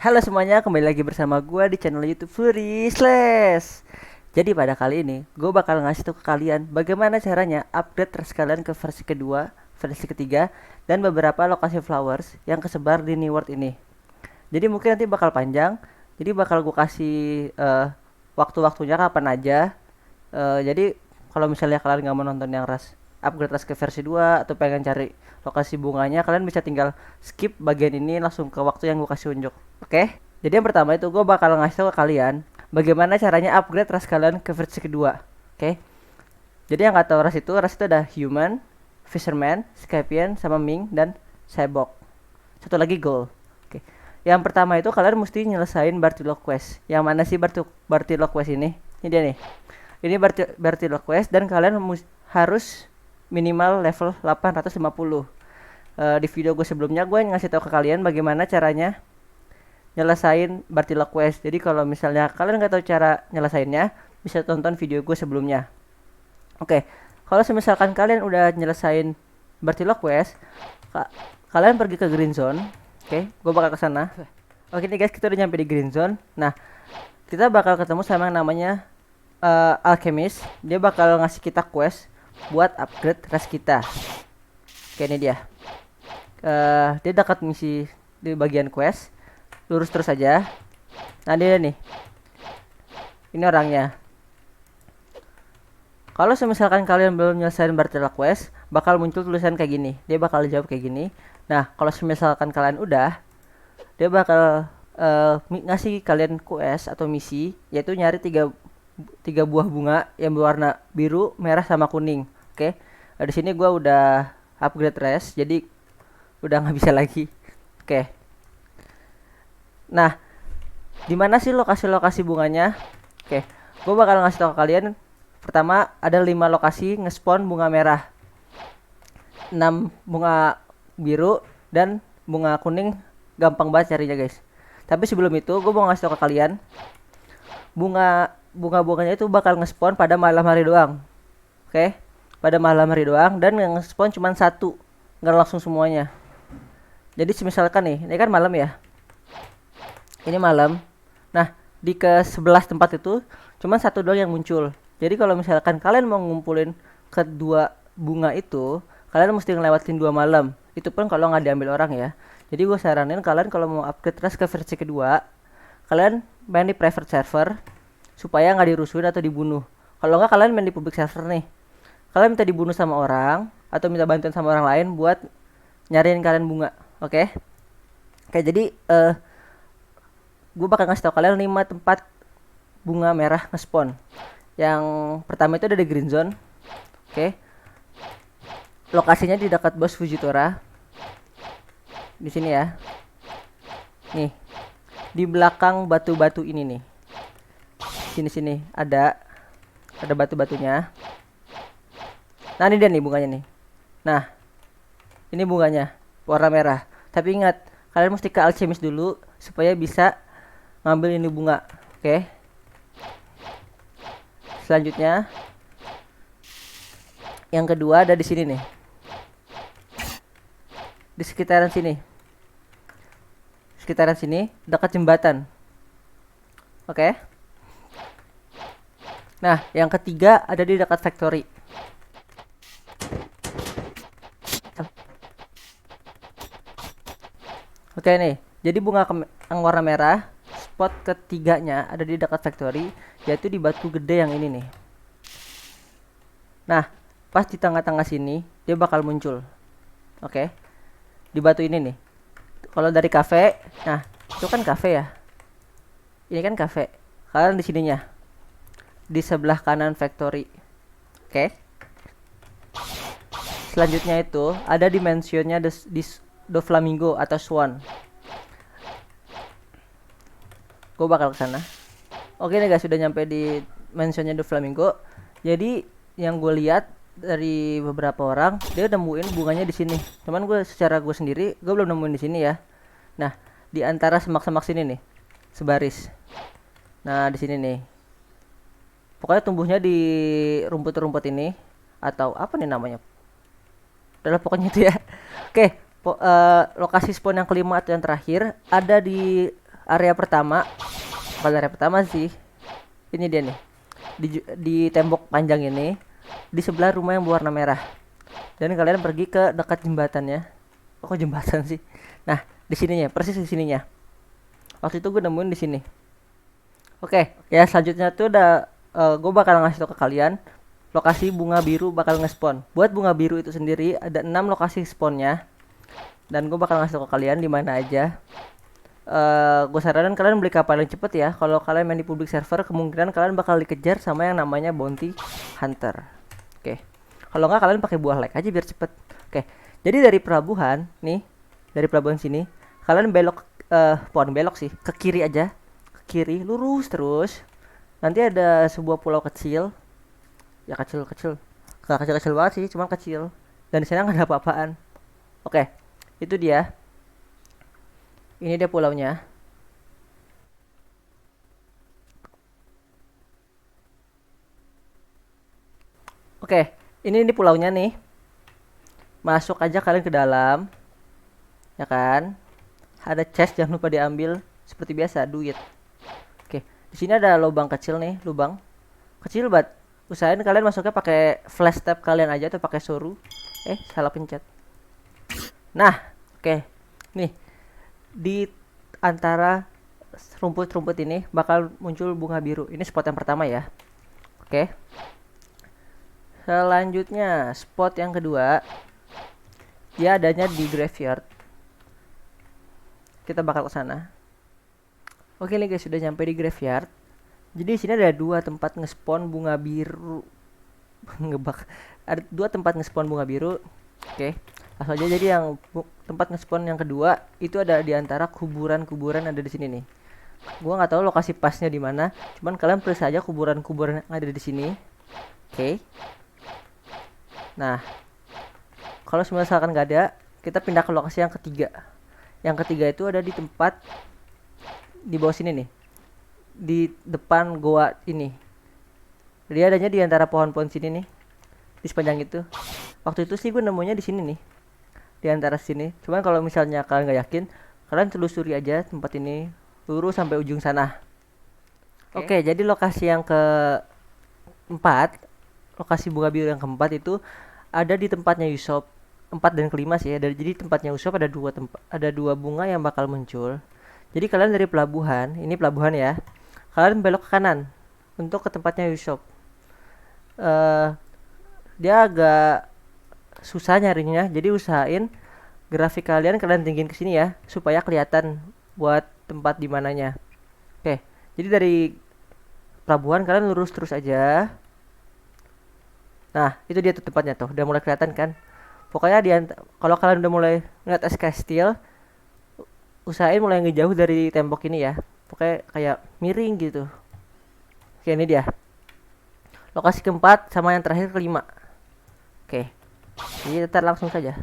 Halo semuanya, kembali lagi bersama gue di channel YouTube Fury Slash. Jadi pada kali ini, gue bakal ngasih tuh ke kalian bagaimana caranya upgrade res kalian ke versi kedua, versi ketiga, dan beberapa lokasi flowers yang kesebar di New World ini. Jadi mungkin nanti bakal panjang, jadi bakal gue kasih waktu-waktunya kapan aja. Jadi kalau misalnya kalian nggak mau nonton yang upgrade ras ke versi 2 atau pengen cari lokasi bunganya, kalian bisa tinggal skip bagian ini langsung ke waktu yang gue kasih unjuk. Oke? Jadi yang pertama itu gue bakal ngasih tau ke kalian bagaimana caranya upgrade ras kalian ke versi kedua. Oke? Jadi yang nggak tahu ras itu ada human, fisherman, scapian, sama ming dan cyborg. Satu lagi goal. Oke. Yang pertama itu kalian mesti nyelesain Bartilo Quest. Yang mana sih Bartilo Quest ini? Ini dia nih. Ini Bartilo Quest dan kalian harus minimal level 850. Di video gue sebelumnya gue ngasih tahu ke kalian bagaimana caranya nyelesain Bartilo Quest. Jadi kalau misalnya kalian nggak tahu cara nyelesainnya, bisa tonton video gue sebelumnya. Oke, kalau misalkan kalian udah nyelesain Bartilo Quest, kalian pergi ke Green Zone. Oke, gue bakal ke sana. Oke nih guys, kita udah nyampe di Green Zone. Nah, kita bakal ketemu sama yang namanya Alchemist. Dia bakal ngasih kita quest buat upgrade ras kita. Oke, ini dia. Dia dekat misi di bagian quest. Lurus terus aja. Nah, dia nih. Ini orangnya. Kalau misalkan kalian belum nyelesain Bartilla Quest, bakal muncul tulisan kayak gini. Dia bakal jawab kayak gini. Nah, kalau misalkan kalian udah, dia bakal ngasih kalian quest atau misi, yaitu nyari tiga buah bunga yang berwarna biru, merah, sama kuning. Oke. Di sini gue udah upgrade res, jadi udah nggak bisa lagi. Oke. Nah, di mana sih lokasi-lokasi bunganya? Oke, gue bakal ngasih tau ke kalian. Pertama, ada 5 lokasi ngespawn bunga merah, 6 bunga biru, dan bunga kuning gampang banget carinya guys. Tapi sebelum itu, gue mau ngasih tau ke kalian, bunga-bunganya itu bakal ngespawn pada malam hari doang. Oke, pada malam hari doang, dan yang ngespawn cuma satu, nggak langsung semuanya. Jadi misalkan nih, ini kan malam ya. Ini malam. Nah, di ke 11 tempat itu cuma satu doang yang muncul. Jadi kalau misalkan kalian mau ngumpulin kedua bunga itu, kalian mesti ngelewatin 2 malam. Itu pun kalau nggak diambil orang ya. Jadi gue saranin kalian kalau mau upgrade terus ke versi kedua, kalian main di private server supaya nggak dirusuhin atau dibunuh. Kalau nggak, kalian main di public server nih. Kalian minta dibunuh sama orang atau minta bantuan sama orang lain buat nyariin kalian bunga. Oke? Oke, jadi gue bakal ngasih tau kalian 5 tempat bunga merah nge-spawn. Yang pertama itu ada di Green Zone. Oke. Lokasinya di dekat bos Fujitora. Di sini ya. Nih. Di belakang batu-batu ini nih. Sini ada batu-batunya. Nah, ini dia nih bunganya nih. Nah, ini bunganya warna merah. Tapi ingat, kalian mesti ke alchemist dulu supaya bisa ngambil ini bunga. Oke. Selanjutnya yang kedua ada di sini nih. Di sekitaran sini. Sekitaran sini dekat jembatan. Oke. Nah, yang ketiga ada di dekat factory. Oke nih. Jadi bunga yang warna merah, spot ketiganya ada di dekat factory, yaitu di batu gede yang ini nih. Nah, pas di tengah-tengah sini dia bakal muncul. Oke. Di batu ini nih. Kalau dari cafe, nah, itu kan cafe ya. Ini kan cafe. Kalian di sininya. Di sebelah kanan factory. Oke. Selanjutnya itu ada dimensionnya di Doflamingo atau Swan. Gue bakal ke sana. Oke nih guys, sudah nyampe di mentionnya Doflamingo. Jadi yang gue lihat dari beberapa orang, dia nemuin bunganya di sini. Cuman secara gue sendiri, gue belum nemuin di sini ya. Nah, di antara semak-semak sini nih, sebaris. Nah, di sini nih. Pokoknya tumbuhnya di rumput-rumput ini, atau apa nih namanya? Adalah pokoknya itu ya. Oke, lokasi spawn yang kelima atau yang terakhir ada di area pertama, bukan area pertama sih, ini dia nih, di tembok panjang ini, di sebelah rumah yang berwarna merah. Dan kalian pergi ke dekat jembatannya. Kok jembatan sih? Nah, di sininya, persis di sininya. Waktu itu gue nemuin di sini. Oke, ya selanjutnya tuh udah gue bakal ngasih tau ke kalian lokasi bunga biru bakal nge-spawn. Buat bunga biru itu sendiri ada 6 lokasi spawnnya. Dan gue bakal ngasih tau ke kalian di mana aja. Gue saranin kalian beli kapal yang cepet ya. Kalau kalian main di public server, kemungkinan kalian bakal dikejar sama yang namanya bounty hunter. Oke. Kalau nggak kalian pakai buah like aja biar cepet. Oke. Jadi dari pelabuhan nih, dari pelabuhan sini, kalian belok pohon belok sih, ke kiri aja. Ke kiri, lurus terus. Nanti ada sebuah pulau kecil. Ya kecil-kecil. Gak kecil-kecil banget sih, cuma kecil. Dan di sana nggak ada apa-apaan. Oke. Itu dia. Ini dia pulaunya. Oke, ini pulaunya nih. Masuk aja kalian ke dalam, ya kan? Ada chest jangan lupa diambil seperti biasa, duit. Oke, di sini ada lubang kecil nih, lubang kecil banget. Usahain kalian masuknya pakai flash tab kalian aja atau pakai soru. Salah pencet. Nah, oke. Nih, di antara rumput-rumput ini bakal muncul bunga biru. Ini spot yang pertama ya. Oke. Selanjutnya, spot yang kedua, dia adanya di graveyard. Kita bakal ke sana. Oke nih guys, sudah nyampe di graveyard. Jadi di sini ada dua tempat nge-spawn bunga biru. Ngebak. Ada dua tempat nge-spawn bunga biru. Oke. Langsung aja, jadi yang tempat nge-spawn yang kedua itu ada di antara kuburan-kuburan ada di sini nih. Gua nggak tahu lokasi pasnya di mana, cuman kalian periksa aja kuburan-kuburan yang ada di sini. Oke. Nah, kalau misalkan nggak ada, kita pindah ke lokasi yang ketiga. Yang ketiga itu ada di tempat di bawah sini nih, di depan goa ini. Dia adanya di antara pohon-pohon sini nih, di sepanjang itu. Waktu itu sih gue nemunya di sini nih, di antara sini. Cuman kalau misalnya kalian nggak yakin, kalian telusuri aja tempat ini lurus sampai ujung sana. Oke, jadi lokasi yang keempat, lokasi bunga biru yang keempat itu ada di tempatnya Yusuf. 4 dan kelima sih ya. Jadi tempatnya Yusuf ada dua bunga yang bakal muncul. Jadi kalian dari pelabuhan, ini pelabuhan ya. Kalian belok ke kanan untuk ke tempatnya Yusuf. Dia agak susah nyarinya, jadi usahain grafik kalian tinggiin ke sini ya supaya kelihatan buat tempat di mananya. Oke. Jadi dari pelabuhan kalian lurus terus aja. Nah, itu dia tuh tempatnya tuh, udah mulai kelihatan kan? Pokoknya kalau kalian udah mulai ngeliat SK Steel, usahain mulai ngejauh dari tembok ini ya. Pokoknya kayak miring gitu. Oke, ini dia. Lokasi keempat sama yang terakhir kelima. Oke. Jadi kita langsung saja.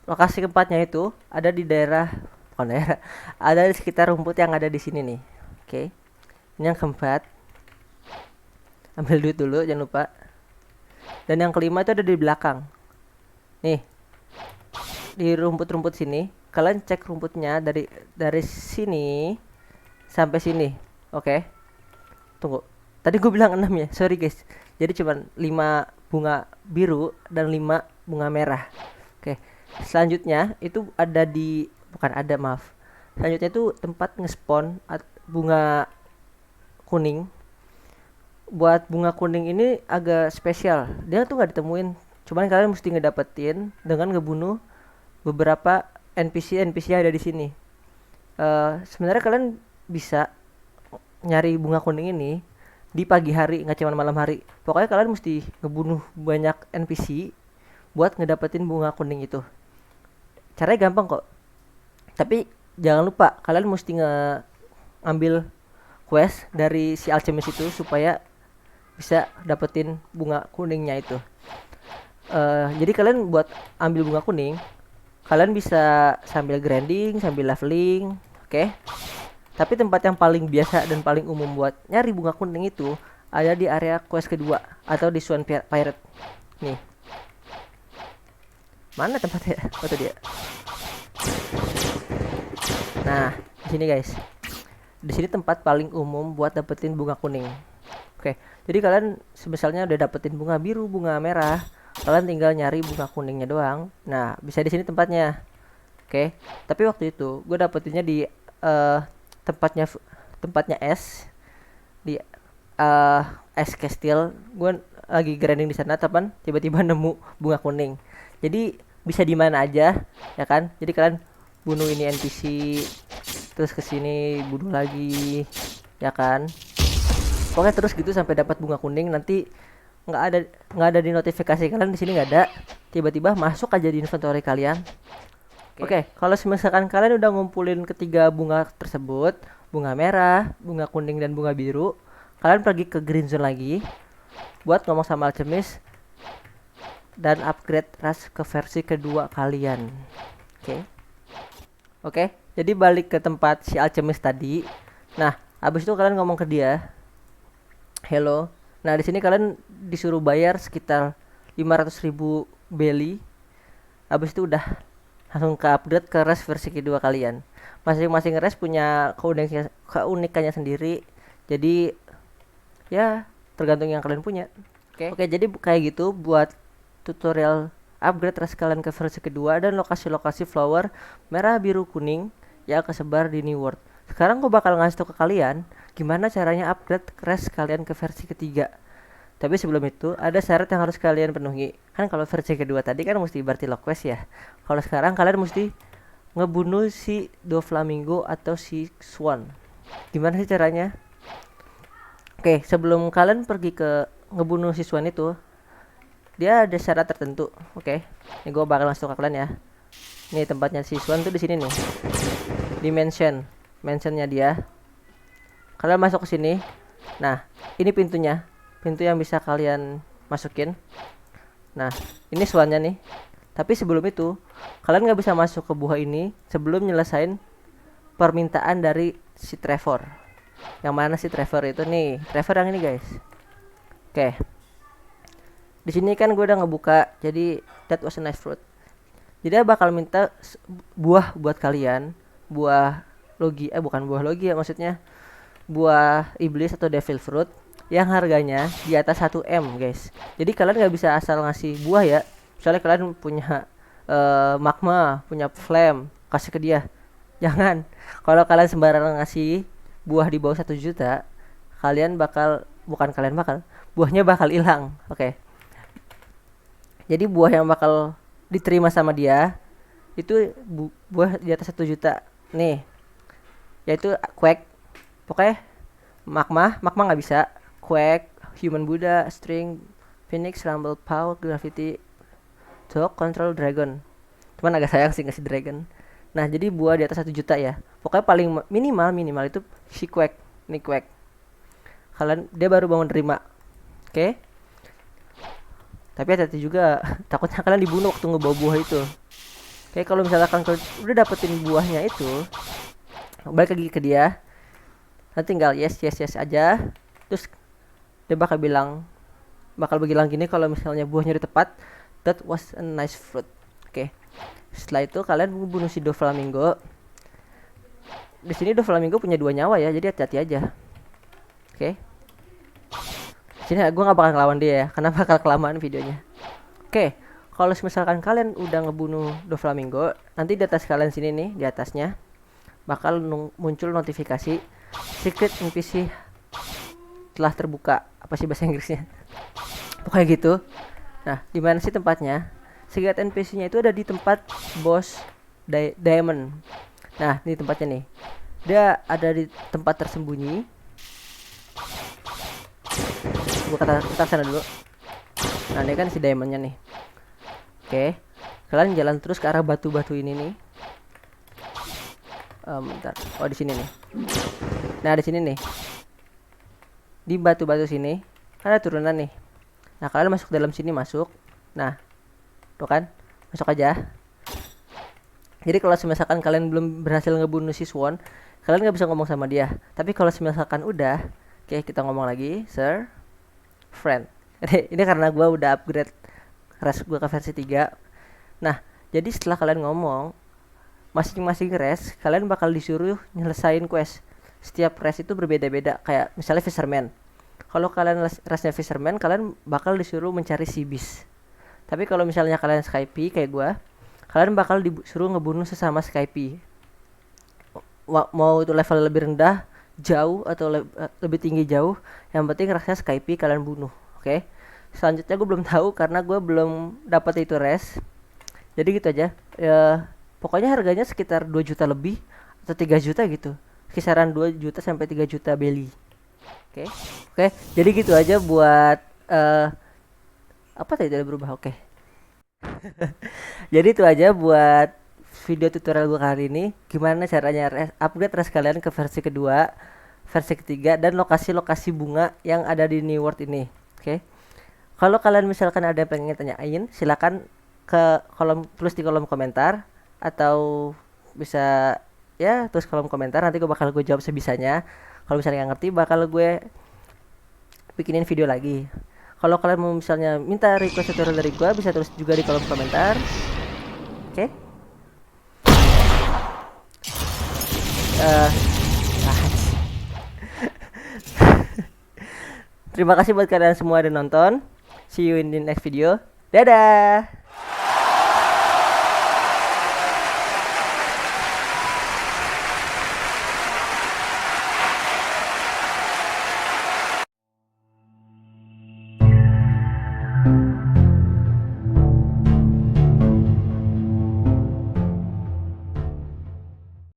Lokasi keempatnya itu ada di daerah, bukan daerah, ada di sekitar rumput yang ada di sini nih. Oke. Ini yang keempat. Ambil duit dulu, jangan lupa. Dan yang kelima itu ada di belakang. Nih. Di rumput-rumput sini, kalian cek rumputnya dari sini sampai sini. Oke. Tunggu. Tadi gue bilang 6 ya. Sorry guys. Jadi cuma 5 bunga biru dan 5 bunga merah. Oke. Selanjutnya itu ada maaf. Selanjutnya itu tempat nge-spawn bunga kuning. Buat bunga kuning ini agak spesial. Dia tuh nggak ditemuin. Cuman kalian mesti ngedapetin dengan ngebunuh beberapa NPC yang ada di sini. Sebenarnya kalian bisa nyari bunga kuning ini di pagi hari, nggak cuma malam hari. Pokoknya kalian mesti ngebunuh banyak NPC buat ngedapetin bunga kuning itu. Caranya gampang kok. Tapi jangan lupa kalian mesti ngambil quest dari si alchemist itu supaya bisa dapetin bunga kuningnya itu. Jadi kalian buat ambil bunga kuning, kalian bisa sambil grinding, sambil leveling, oke? Tapi tempat yang paling biasa dan paling umum buat nyari bunga kuning itu ada di area quest kedua atau di Swan Pirate. Nih. Mana tempatnya? Oh, itu dia. Nah, di sini guys. Di sini tempat paling umum buat dapetin bunga kuning. Oke, jadi kalian misalnya udah dapetin bunga biru, bunga merah, kalian tinggal nyari bunga kuningnya doang. Nah, bisa di sini tempatnya. Oke, tapi waktu itu gue dapetinnya di eh, tempatnya tempatnya es di es Castle. Gue lagi grinding di sana, teman. Tiba-tiba nemu bunga kuning. Jadi bisa di mana aja, ya kan? Jadi kalian bunuh ini NPC, terus kesini bunuh lagi, ya kan? Pokoknya terus gitu sampai dapat bunga kuning. Nanti nggak ada nggak ada di notifikasi kalian, di sini nggak ada, tiba-tiba masuk aja di inventory kalian. Oke, kalau misalkan kalian udah ngumpulin ketiga bunga tersebut, bunga merah, bunga kuning dan bunga biru, kalian pergi ke green zone lagi buat ngomong sama alchemist dan upgrade ras ke versi kedua kalian. Oke. Oke, jadi balik ke tempat si alchemist tadi. Nah, habis itu kalian ngomong ke dia, hello. Nah, di sini kalian disuruh bayar sekitar 500.000 belly. Habis itu udah langsung ke upgrade ke res versi kedua kalian. Masing-masing res punya keunikannya sendiri. Jadi ya tergantung yang kalian punya. Oke, jadi kayak gitu buat tutorial upgrade res kalian ke versi kedua dan lokasi-lokasi flower merah, biru, kuning yang kesebar di New World. Sekarang gue bakal ngasih tau ke kalian gimana caranya upgrade res kalian ke versi ketiga. Tapi sebelum itu ada syarat yang harus kalian penuhi. Kan kalau versi kedua tadi kan mesti berarti quest ya. Kalau sekarang kalian mesti ngebunuh si Doflamingo atau si Swan. Gimana sih caranya? Oke, sebelum kalian pergi ke ngebunuh si Swan itu, dia ada syarat tertentu. Oke, ini gue bakal langsung ke kalian ya. Nih tempatnya si Swan tuh di sini nih. Di mentionnya dia. Kalian masuk ke sini. Nah, ini pintunya. Pintu yang bisa kalian masukin. Nah, ini Swannya nih. Tapi sebelum itu, kalian nggak bisa masuk ke buah ini sebelum nyelesain permintaan dari si Trevor. Yang mana si Trevor itu nih? Trevor yang ini guys. Oke. Di sini kan gue udah ngebuka, jadi that was a nice fruit. Jadi dia bakal minta buah buat kalian, buah logi, bukan buah logi ya maksudnya, buah iblis atau devil fruit yang harganya di atas 1 M guys. Jadi kalian nggak bisa asal ngasih buah ya. Misalnya kalian punya magma, punya flame, kasih ke dia. Jangan. Kalau kalian sembarangan ngasih buah di bawah 1 juta, buahnya bakal hilang. Oke. Jadi buah yang bakal diterima sama dia itu buah di atas 1 juta nih, yaitu quake. Pokoknya magma nggak bisa. Quake, human Buddha, string, phoenix, rumble, power, gravity, dog, control, dragon. Cuman agak sayang sih ngasih dragon. Nah, jadi buah di atas 1 juta ya. Pokoknya paling minimal itu si quake. Ini quake. Kalian dia baru bangun terima. Oke. Tapi hati-hati juga, takutnya kalian dibunuh waktu ngebawa buah itu. Oke, kalau misalkan kalian udah dapetin buahnya itu, balik lagi ke dia. Nanti tinggal yes aja. Terus dia bakal bilang gini, kalau misalnya buahnya udah tepat, that was a nice fruit. Oke. Setelah itu kalian bunuh si Doflamingo. Di sini Doflamingo punya 2 nyawa ya, jadi hati-hati aja. Oke. Sini gue nggak bakal ngelawan dia ya, karena bakal kelamaan videonya. Oke. Kalau misalkan kalian udah ngebunuh Doflamingo, nanti di atas kalian sini nih, di atasnya bakal muncul notifikasi secret NPC telah terbuka. Apa sih bahasa Inggrisnya? Pokoknya gitu. Nah, di mana sih tempatnya? Secret NPC-nya itu ada di tempat boss Diamond. Nah, ini tempatnya nih. Dia ada di tempat tersembunyi. Kita sana dulu. Nah, ini kan si Diamond-nya nih. Oke. Kalian jalan terus ke arah batu-batu ini nih. Bentar. Oh, di sini nih. Nah, di sini nih. Di batu-batu sini ada turunan nih. Nah, kalian masuk dalam sini, masuk. Nah, tuh kan, masuk aja. Jadi kalau misalkan kalian belum berhasil ngebunuh si Swan, kalian nggak bisa ngomong sama dia. Tapi kalau misalkan udah, oke, kita ngomong lagi, sir, friend. Ini karena gue udah upgrade res gue ke versi 3. Nah, jadi setelah kalian ngomong masing-masing res, kalian bakal disuruh nyelesain quest. setiap race itu berbeda-beda. Kayak misalnya fisherman, kalau kalian race-nya fisherman, kalian bakal disuruh mencari sea beast. Tapi kalau misalnya kalian Skype kayak gua, kalian bakal disuruh ngebunuh sesama Skype. Mau itu level lebih rendah, jauh atau lebih tinggi jauh, yang penting rasanya Skype kalian bunuh. Oke. Selanjutnya gue belum tahu karena gue belum dapat itu res. Jadi gitu aja. Ya, pokoknya harganya sekitar 2 juta lebih atau 3 juta gitu. Kisaran 2 juta sampai 3 juta beli. Oke. Oke, jadi gitu aja buat apa tadi tidak berubah. Oke. Jadi itu aja buat video tutorial gue kali ini. Gimana caranya upgrade res kalian ke versi kedua, versi ketiga, dan lokasi-lokasi bunga yang ada di New World ini. Oke. Kalau kalian misalkan ada yang pengen tanyain, silakan tulis di kolom komentar, atau bisa ya tulis kolom komentar, nanti gue jawab sebisanya. Kalau misalnya nggak ngerti, bakal gue bikinin video lagi. Kalau kalian mau misalnya minta request tutorial dari gue, bisa tulis juga di kolom komentar. Oke. Terima kasih buat kalian semua udah nonton. See you in the next video. Dadah.